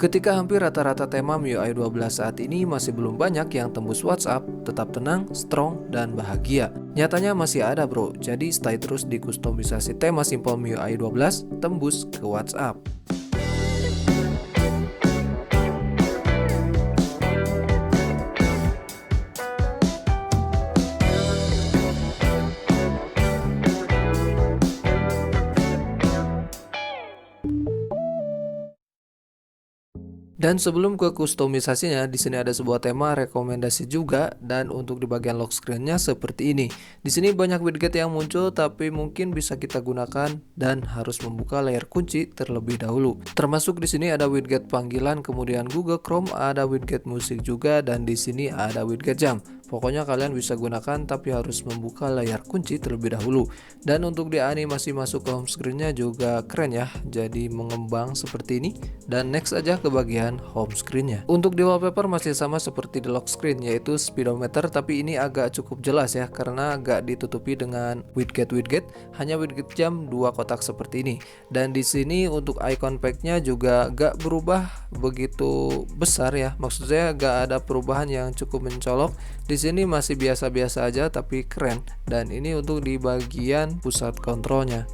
Ketika hampir rata-rata tema MIUI 12 saat ini masih belum banyak yang tembus WhatsApp, tetap tenang, strong, dan bahagia. Nyatanya masih ada bro, jadi stay terus di kustomisasi tema simple MIUI 12 tembus ke WhatsApp. Dan sebelum ke kustomisasinya, di sini ada sebuah tema rekomendasi juga, dan untuk di bagian lock screen-nya seperti ini. Di sini banyak widget yang muncul, tapi mungkin bisa kita gunakan dan harus membuka layar kunci terlebih dahulu. Termasuk di sini ada widget panggilan, kemudian Google Chrome, ada widget musik juga, dan di sini ada widget jam. Pokoknya kalian bisa gunakan, tapi harus membuka layar kunci terlebih dahulu. Dan untuk di animasi masuk ke home screen-nya juga keren ya, jadi mengembang seperti ini. Dan next aja ke bagian home screen-nya. Untuk di wallpaper masih sama seperti di lock screen, yaitu speedometer, tapi ini agak cukup jelas ya, karena agak ditutupi dengan widget-widget, hanya widget jam 2 kotak seperti ini. Dan di sini untuk icon pack-nya juga gak berubah begitu besar ya, maksudnya gak ada perubahan yang cukup mencolok. Di sini masih biasa-biasa aja tapi keren, dan ini untuk di bagian pusat kontrolnya.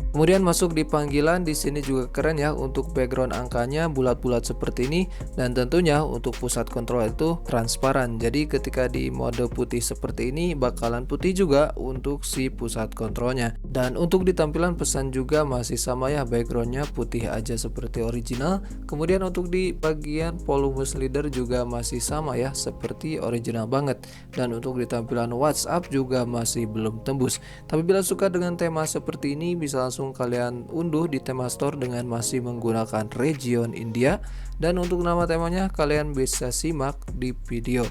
Kemudian masuk di panggilan, di sini juga keren ya, untuk background angkanya bulat-bulat seperti ini, dan tentunya untuk pusat kontrol itu transparan. Jadi ketika di mode putih seperti ini bakalan putih juga untuk si pusat kontrolnya. Dan untuk di tampilan pesan juga masih sama ya, backgroundnya putih aja seperti original. Kemudian untuk di bagian volume slider juga masih sama ya, seperti original banget. Dan untuk di tampilan WhatsApp juga masih belum tembus. Tapi bila suka dengan tema seperti ini, bisa langsung kalian unduh di tema store dengan masih menggunakan region India, dan untuk nama temanya kalian bisa simak di video.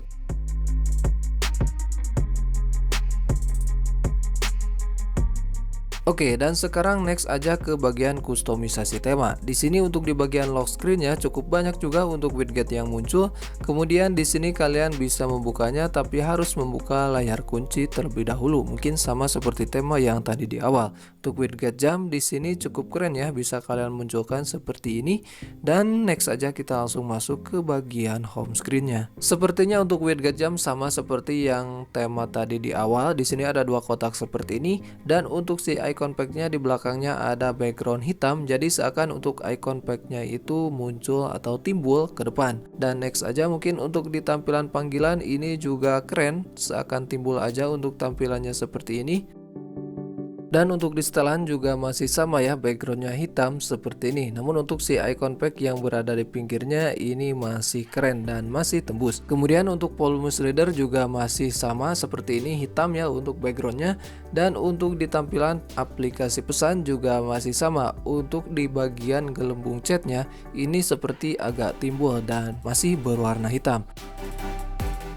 Oke, dan sekarang next aja ke bagian kustomisasi tema. Di sini untuk di bagian lock screen-nya cukup banyak juga untuk widget yang muncul. Kemudian di sini kalian bisa membukanya, tapi harus membuka layar kunci terlebih dahulu. Mungkin sama seperti tema yang tadi di awal. Untuk widget jam di sini cukup keren ya, bisa kalian munculkan seperti ini. Dan next aja kita langsung masuk ke bagian home screen-nya. Sepertinya untuk widget jam sama seperti yang tema tadi di awal. Di sini ada 2 kotak seperti ini, dan untuk si icon pack-nya di belakangnya ada background hitam, jadi seakan untuk icon pack-nya itu muncul atau timbul ke depan. Dan next aja mungkin untuk di tampilan panggilan ini juga keren, seakan timbul aja untuk tampilannya seperti ini. Dan untuk di setelan juga masih sama ya, backgroundnya hitam seperti ini. Namun untuk si icon pack yang berada di pinggirnya ini masih keren dan masih tembus. Kemudian untuk volume slider juga masih sama seperti ini, hitam ya untuk backgroundnya. Dan untuk di tampilan aplikasi pesan juga masih sama. Untuk di bagian gelembung chatnya ini seperti agak timbul dan masih berwarna hitam.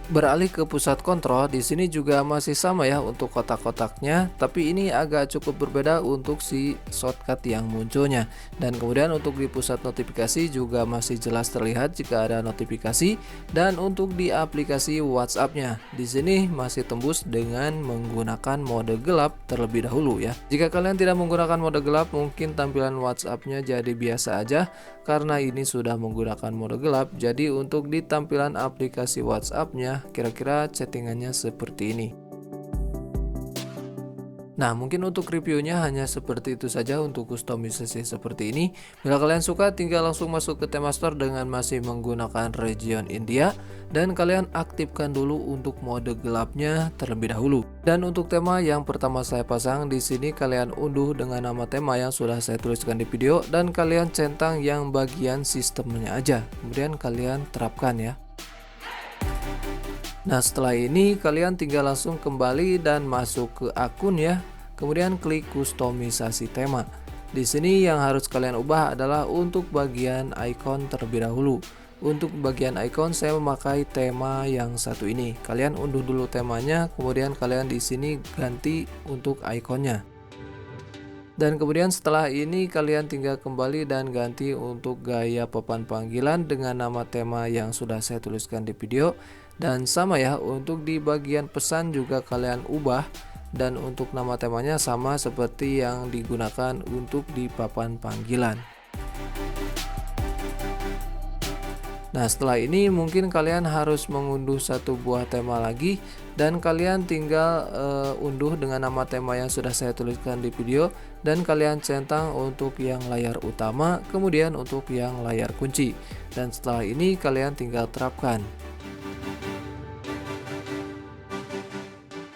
Beralih ke pusat kontrol, di sini juga masih sama ya untuk kotak-kotaknya, tapi ini agak cukup berbeda untuk si shortcut yang munculnya. Dan kemudian untuk di pusat notifikasi juga masih jelas terlihat jika ada notifikasi, dan untuk di aplikasi WhatsApp-nya di sini masih tembus dengan menggunakan mode gelap terlebih dahulu ya. Jika kalian tidak menggunakan mode gelap, mungkin tampilan WhatsApp-nya jadi biasa aja karena ini sudah menggunakan mode gelap. Jadi untuk di tampilan aplikasi WhatsApp-nya kira-kira settingannya seperti ini. Nah, mungkin untuk reviewnya hanya seperti itu saja untuk kustomisasi seperti ini. Bila kalian suka, tinggal langsung masuk ke tema store dengan masih menggunakan region India, dan kalian aktifkan dulu untuk mode gelapnya terlebih dahulu. Dan untuk tema yang pertama saya pasang di sini, kalian unduh dengan nama tema yang sudah saya tuliskan di video, dan kalian centang yang bagian sistemnya aja. Kemudian kalian terapkan ya. Nah, setelah ini kalian tinggal langsung kembali dan masuk ke akun ya. Kemudian klik kustomisasi tema. Di sini yang harus kalian ubah adalah untuk bagian icon terlebih dahulu. Untuk bagian icon saya memakai tema yang satu ini. Kalian unduh dulu temanya, kemudian kalian di sini ganti untuk ikonnya. Dan kemudian setelah ini kalian tinggal kembali dan ganti untuk gaya papan panggilan dengan nama tema yang sudah saya tuliskan di video. Dan sama ya, untuk di bagian pesan juga kalian ubah, dan untuk nama temanya sama seperti yang digunakan untuk di papan panggilan. Nah, setelah ini mungkin kalian harus mengunduh satu buah tema lagi dan kalian tinggal unduh dengan nama tema yang sudah saya tuliskan di video dan kalian centang untuk yang layar utama, kemudian untuk yang layar kunci. Dan setelah ini kalian tinggal terapkan.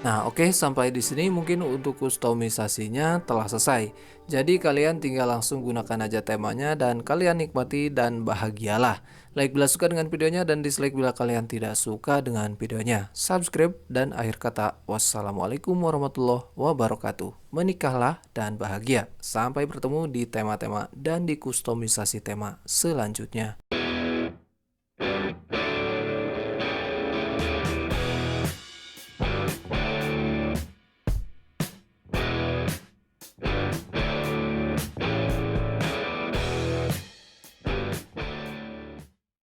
Nah, oke, sampai di sini mungkin untuk kustomisasinya telah selesai. Jadi kalian tinggal langsung gunakan aja temanya dan kalian nikmati dan bahagialah. Like bila suka dengan videonya dan dislike bila kalian tidak suka dengan videonya. Subscribe dan akhir kata, wassalamualaikum warahmatullahi wabarakatuh. Menikahlah dan bahagia. Sampai bertemu di tema-tema dan di kustomisasi tema selanjutnya.